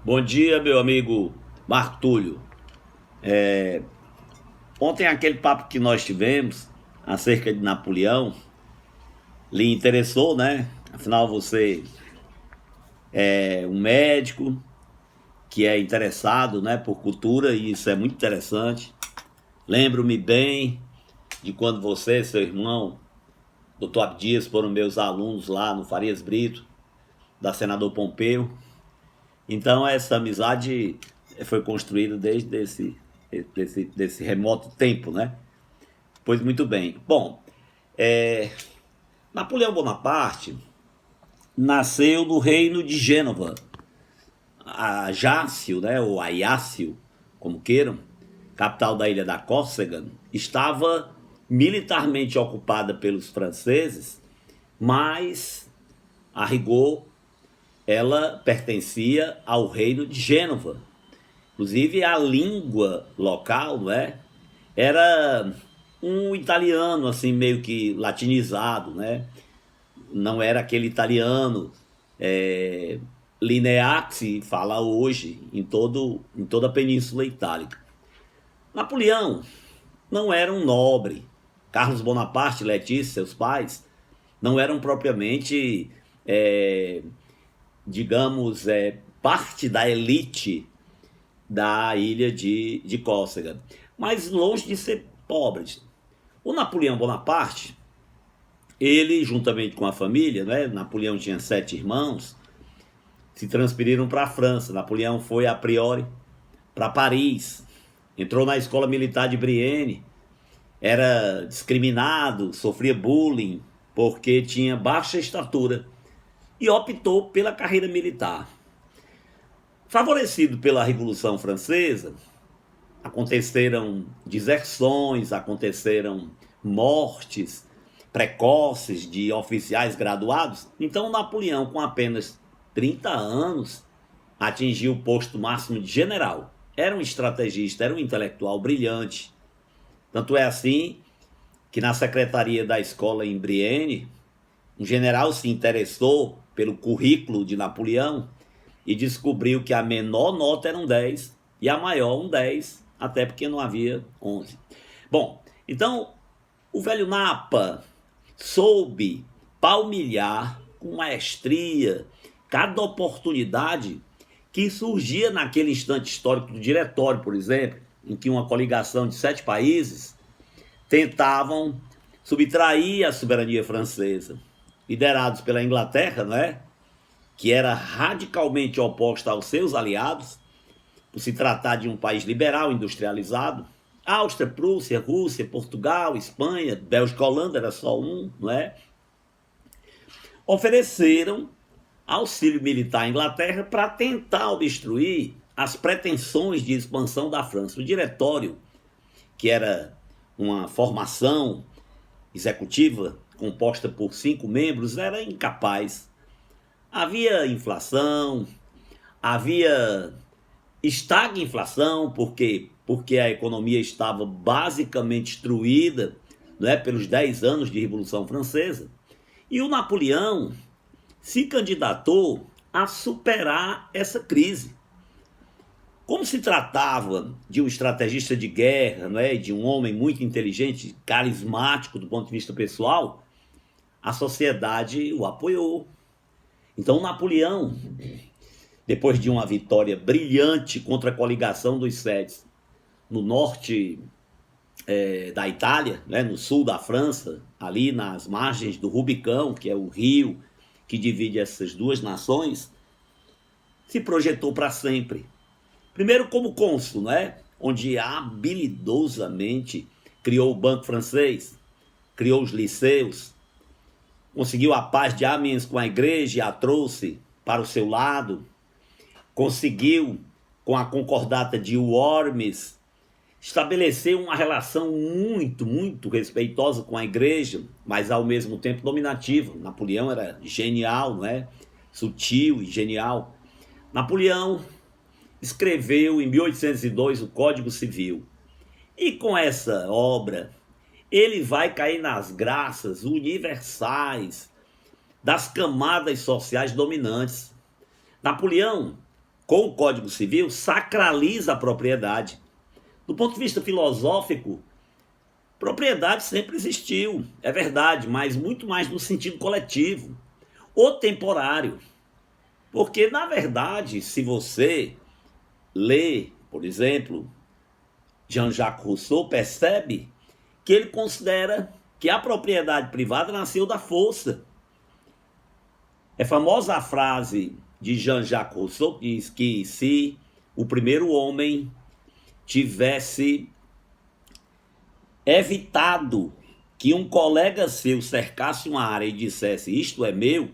Bom dia, meu amigo Marco Túlio. Ontem aquele papo que nós tivemos acerca de Napoleão lhe interessou, né? Afinal, você é um médico que é interessado, né, por cultura e isso é muito interessante. Lembro-me bem de quando você e seu irmão, Dr. Abdias, foram meus alunos lá no Farias Brito, da Senador Pompeu. Então, essa amizade foi construída desde desse remoto tempo, né? Pois muito bem. Bom, Napoleão Bonaparte nasceu no reino de Gênova. A Jácio, né, ou Aiácio, como queiram, capital da ilha da Córcega, estava militarmente ocupada pelos franceses, mas, a rigor, ela pertencia ao reino de Gênova. Inclusive, a língua local, não é, era um italiano assim meio que latinizado, né? Não era aquele italiano linear que se fala hoje em toda a Península Itálica. Napoleão não era um nobre. Carlos Bonaparte, Letícia, seus pais, não eram propriamente, é, digamos, parte da elite da ilha de Córcega, mas longe de ser pobres. O Napoleão Bonaparte, ele, juntamente com a família, né, Napoleão tinha 7 irmãos, se transferiram para a França. Napoleão foi, a priori, para Paris, entrou na escola militar de Brienne, era discriminado, sofria bullying, porque tinha baixa estatura, e optou pela carreira militar. Favorecido pela Revolução Francesa, aconteceram deserções, aconteceram mortes precoces de oficiais graduados. Então Napoleão, com apenas 30 anos, atingiu o posto máximo de general. Era um estrategista, era um intelectual brilhante. Tanto é assim que na secretaria da escola em Brienne, um general se interessou pelo currículo de Napoleão e descobriu que a menor nota era um 10 e a maior um 10, até porque não havia 11. Bom, então o velho Napa soube palmilhar com maestria cada oportunidade que surgia naquele instante histórico do diretório, por exemplo, em que uma coligação de 7 países tentavam subtrair a soberania francesa, liderados pela Inglaterra, não é? Que era radicalmente oposta aos seus aliados, por se tratar de um país liberal, industrializado. Áustria, Prússia, Rússia, Portugal, Espanha, Bélgica, Holanda, era só um, não é? Ofereceram auxílio militar à Inglaterra para tentar obstruir as pretensões de expansão da França. O diretório, que era uma formação executiva composta por 5 membros, era incapaz. Havia inflação, havia estagflação, porque a economia estava basicamente destruída, não é, pelos 10 anos de Revolução Francesa. E o Napoleão se candidatou a superar essa crise. Como se tratava de um estrategista de guerra, não é, de um homem muito inteligente, carismático do ponto de vista pessoal, a sociedade o apoiou. Então Napoleão, depois de uma vitória brilhante contra a coligação dos Sete no norte da Itália, né, no sul da França, ali nas margens do Rubicão, que é o rio que divide essas duas nações, se projetou para sempre. Primeiro como cônsul, né, onde habilidosamente criou o Banco Francês, criou os liceus, conseguiu a paz de Amiens com a igreja e a trouxe para o seu lado, conseguiu, com a concordata de Worms, estabelecer uma relação muito, muito respeitosa com a igreja, mas ao mesmo tempo dominativa. Napoleão era genial, não é? Sutil e genial. Napoleão escreveu em 1802 o Código Civil. E com essa obra, ele vai cair nas graças universais das camadas sociais dominantes. Napoleão com o Código Civil, sacraliza a propriedade. Do ponto de vista filosófico, propriedade sempre existiu, é verdade, mas muito mais no sentido coletivo ou temporário. Porque, na verdade, se você lê, por exemplo, Jean-Jacques Rousseau, percebe que ele considera que a propriedade privada nasceu da força. É famosa a frase de Jean-Jacques Rousseau que diz que se o primeiro homem tivesse evitado que um colega seu cercasse uma área e dissesse isto é meu,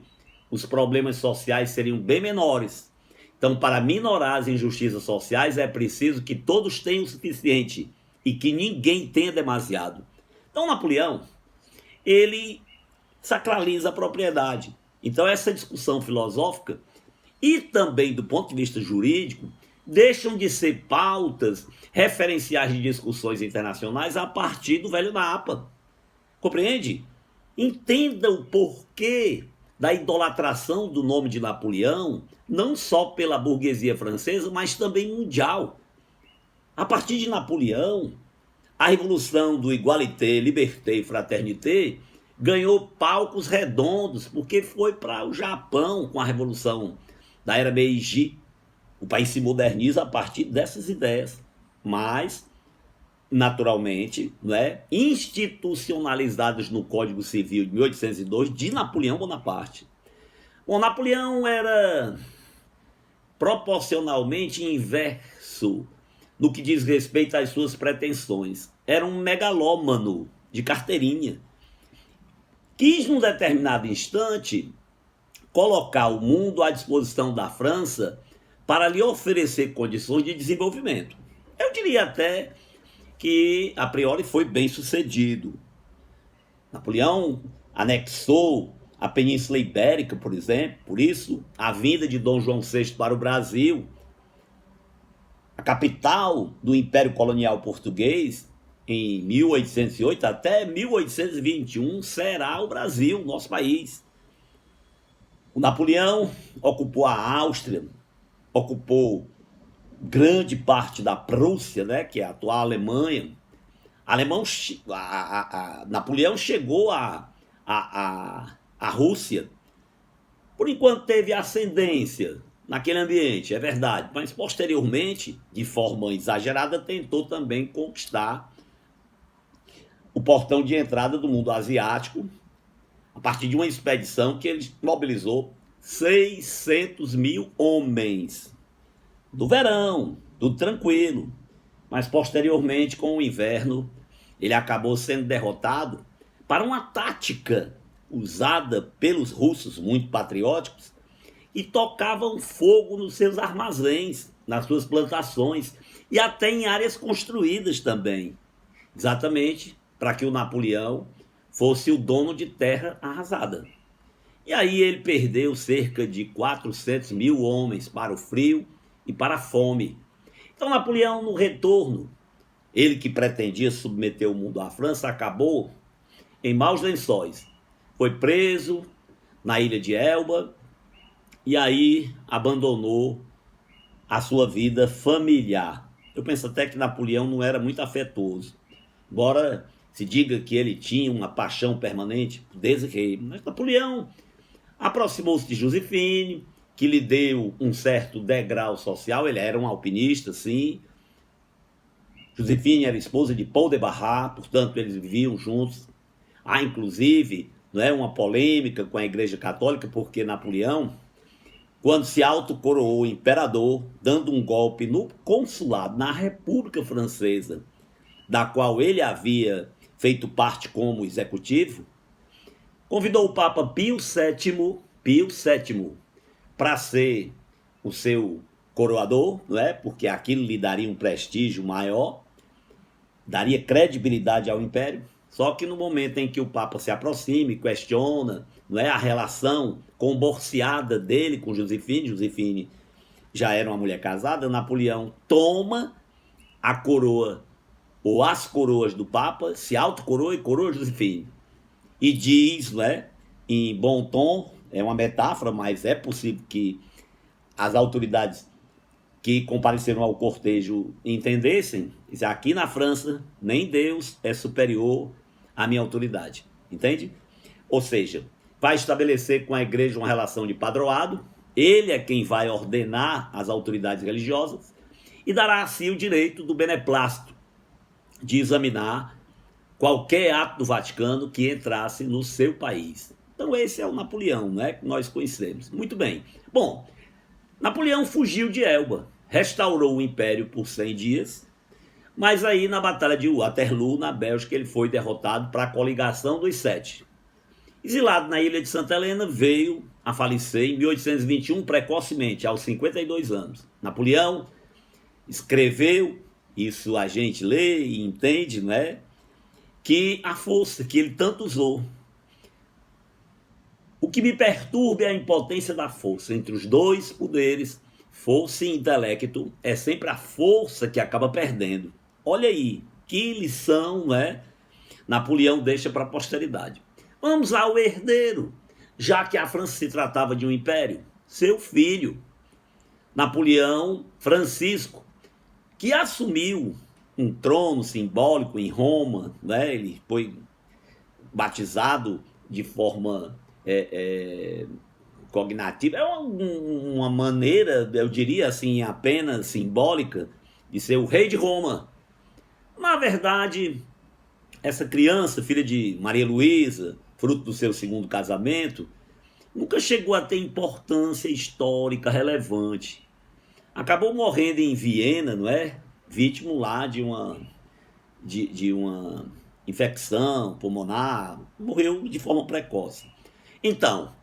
os problemas sociais seriam bem menores. Então, para minorar as injustiças sociais, é preciso que todos tenham o suficiente e que ninguém tenha demasiado. Então, Napoleão, ele sacraliza a propriedade. Então, essa discussão filosófica e também do ponto de vista jurídico deixam de ser pautas referenciais de discussões internacionais a partir do velho Napa. Compreende? Entenda o porquê da idolatração do nome de Napoleão, não só pela burguesia francesa, mas também mundial. A partir de Napoleão, a revolução do igualité, liberté e fraternité ganhou palcos redondos, porque foi para o Japão com a revolução da era Meiji. O país se moderniza a partir dessas ideias, mas, naturalmente, institucionalizadas no Código Civil de 1802 de Napoleão Bonaparte. Bom, Napoleão era proporcionalmente inverso no que diz respeito às suas pretensões. Era um megalômano de carteirinha. Quis, num determinado instante, colocar o mundo à disposição da França para lhe oferecer condições de desenvolvimento. Eu diria até que, a priori, foi bem sucedido. Napoleão anexou a Península Ibérica, por exemplo, por isso, a vinda de Dom João VI para o Brasil, a capital do Império Colonial Português, em 1808 até 1821, será o Brasil, nosso país. O Napoleão ocupou a Áustria, ocupou grande parte da Prússia, que é a atual Alemanha. Napoleão chegou à Rússia. Por enquanto teve ascendência naquele ambiente, é verdade, mas posteriormente, de forma exagerada, tentou também conquistar o portão de entrada do mundo asiático, a partir de uma expedição que ele mobilizou 600 mil homens, do verão, tudo tranquilo, mas posteriormente, com o inverno, ele acabou sendo derrotado para uma tática usada pelos russos muito patrióticos e tocavam fogo nos seus armazéns, nas suas plantações e até em áreas construídas também, exatamente para que o Napoleão fosse o dono de terra arrasada. E aí ele perdeu cerca de 400 mil homens para o frio e para a fome. Então Napoleão, no retorno, ele que pretendia submeter o mundo à França, acabou em maus lençóis. Foi preso na ilha de Elba e aí abandonou a sua vida familiar. Eu penso até que Napoleão não era muito afetuoso, embora se diga que ele tinha uma paixão permanente por Desiré. Mas Napoleão aproximou-se de Josefine, que lhe deu um certo degrau social. Ele era um alpinista, sim. Josefine era esposa de Paul de Barras, portanto eles viviam juntos. Há inclusive uma polêmica com a Igreja Católica, porque Napoleão, quando se autocoroou imperador, dando um golpe no consulado, na República Francesa, da qual ele havia feito parte como executivo, convidou o Papa Pio VII para ser o seu coroador, porque aquilo lhe daria um prestígio maior, daria credibilidade ao império. Só que no momento em que o Papa se aproxima e questiona a relação comborciada dele com Josefine já era uma mulher casada, Napoleão toma a coroa, ou as coroas do Papa, se autocoroa e coroa Josefine. E diz, em bom tom, é uma metáfora, mas é possível que as autoridades que compareceram ao cortejo entendessem, aqui na França, nem Deus é superior à minha autoridade. Entende? Ou seja, vai estabelecer com a igreja uma relação de padroado, ele é quem vai ordenar as autoridades religiosas e dará a si o direito do beneplácito de examinar qualquer ato do Vaticano que entrasse no seu país. Então esse é o Napoleão, né, que nós conhecemos. Muito bem. Bom, Napoleão fugiu de Elba, restaurou o império por 100 dias, mas aí na Batalha de Waterloo, na Bélgica, ele foi derrotado para a coligação dos Sete. Exilado na ilha de Santa Helena, veio a falecer em 1821, precocemente, aos 52 anos. Napoleão escreveu, isso a gente lê e entende, né, que a força que ele tanto usou. O que me perturba é a impotência da força entre os dois poderes, força e intelecto, é sempre a força que acaba perdendo. Olha aí, que lição, né, Napoleão deixa para a posteridade. Vamos ao herdeiro, já que a França se tratava de um império, seu filho, Napoleão Francisco, que assumiu um trono simbólico em Roma, né? Ele foi batizado de forma cognativa, é uma maneira, eu diria assim, apenas simbólica, de ser o rei de Roma. Na verdade, essa criança, filha de Maria Luísa, fruto do seu segundo casamento, nunca chegou a ter importância histórica relevante. Acabou morrendo em Viena, não é? Vítima lá de uma infecção pulmonar, morreu de forma precoce. Então,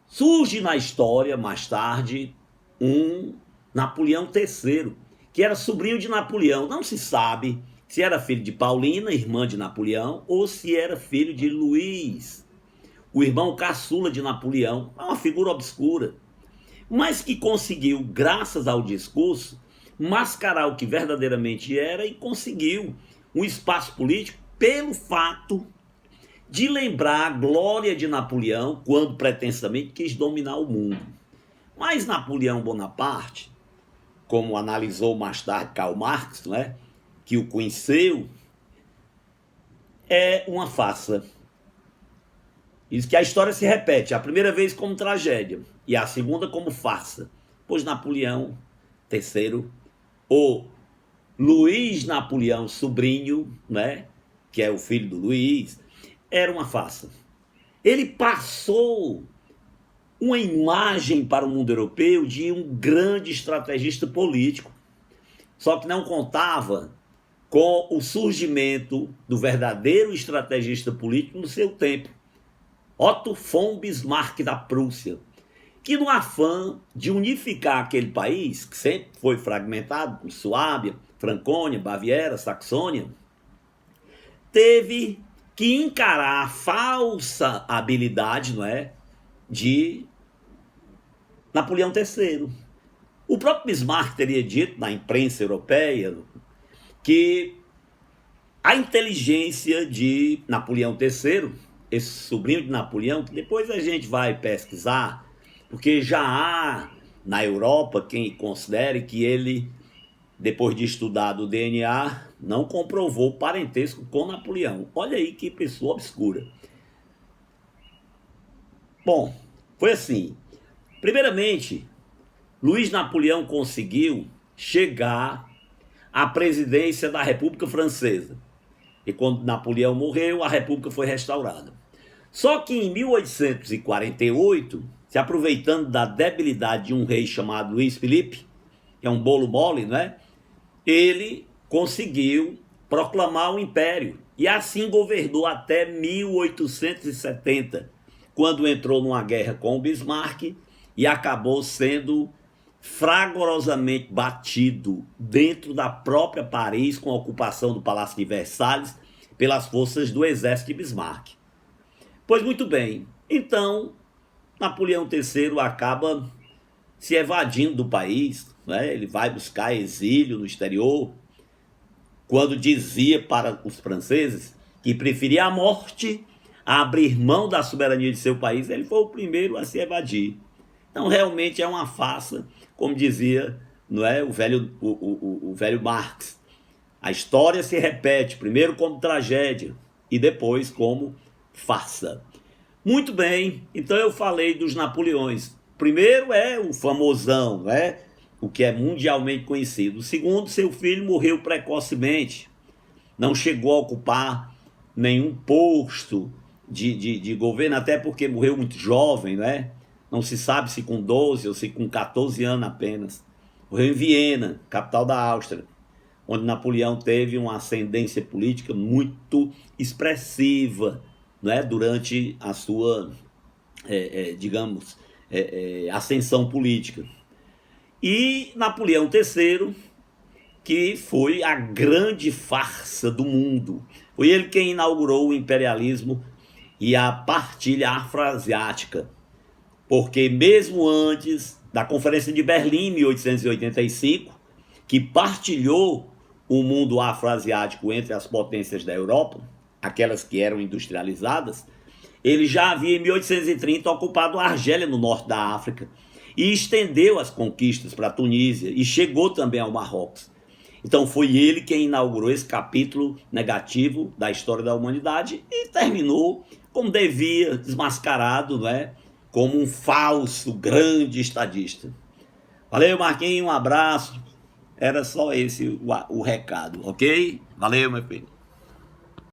surge na história, mais tarde, um Napoleão III, que era sobrinho de Napoleão. Não se sabe se era filho de Paulina, irmã de Napoleão, ou se era filho de Luís, o irmão caçula de Napoleão. É uma figura obscura, mas que conseguiu, graças ao discurso, mascarar o que verdadeiramente era e conseguiu um espaço político pelo fato de lembrar a glória de Napoleão quando pretensamente quis dominar o mundo. Mas Napoleão Bonaparte, como analisou mais tarde Karl Marx, né, que o conheceu, é uma farsa. Diz que a história se repete, a primeira vez como tragédia e a segunda como farsa, pois Napoleão III, ou Luís Napoleão, sobrinho, né, que é o filho do Luís, era uma farsa. Ele passou uma imagem para o mundo europeu de um grande estrategista político, só que não contava com o surgimento do verdadeiro estrategista político no seu tempo, Otto von Bismarck da Prússia, que no afã de unificar aquele país, que sempre foi fragmentado por Suábia, Francônia, Baviera, Saxônia, teve que encarar a falsa habilidade, não é, de Napoleão III. O próprio Bismarck teria dito na imprensa europeia que a inteligência de Napoleão III, esse sobrinho de Napoleão, que depois a gente vai pesquisar, porque já há na Europa quem considere que ele, depois de estudar o DNA, não comprovou parentesco com Napoleão. Olha aí que pessoa obscura. Bom, foi assim. Primeiramente, Luís Napoleão conseguiu chegar à presidência da República Francesa. E quando Napoleão morreu, a República foi restaurada. Só que em 1848, se aproveitando da debilidade de um rei chamado Luís Felipe, que é um bolo mole, não é? Ele conseguiu proclamar o império e assim governou até 1870, quando entrou numa guerra com o Bismarck e acabou sendo fragorosamente batido dentro da própria Paris com a ocupação do Palácio de Versalhes pelas forças do exército de Bismarck. Pois muito bem, então Napoleão III acaba se evadindo do país, né? Ele vai buscar exílio no exterior, quando dizia para os franceses que preferia a morte a abrir mão da soberania de seu país. Ele foi o primeiro a se evadir. Então realmente é uma farsa, como dizia não é? O velho Marx. A história se repete, primeiro como tragédia e depois como farsa. Muito bem, então eu falei dos Napoleões. Primeiro é o famosão, né? O que é mundialmente conhecido. O segundo, seu filho morreu precocemente, não chegou a ocupar nenhum posto de governo, até porque morreu muito jovem, né? Não se sabe se com 12 ou se com 14 anos apenas. Morreu em Viena, capital da Áustria, onde Napoleão teve uma ascendência política muito expressiva, né, durante a sua, digamos, ascensão política. E Napoleão III, que foi a grande farsa do mundo. Foi ele quem inaugurou o imperialismo e a partilha afroasiática, porque mesmo antes da Conferência de Berlim, em 1885, que partilhou o mundo afroasiático entre as potências da Europa, aquelas que eram industrializadas, ele já havia, em 1830, ocupado a Argélia, no norte da África, e estendeu as conquistas para a Tunísia e chegou também ao Marrocos. Então foi ele quem inaugurou esse capítulo negativo da história da humanidade e terminou como devia, desmascarado, não é? Como um falso grande estadista. Valeu, Marquinhos, um abraço. Era só esse o recado, ok? Valeu, meu filho.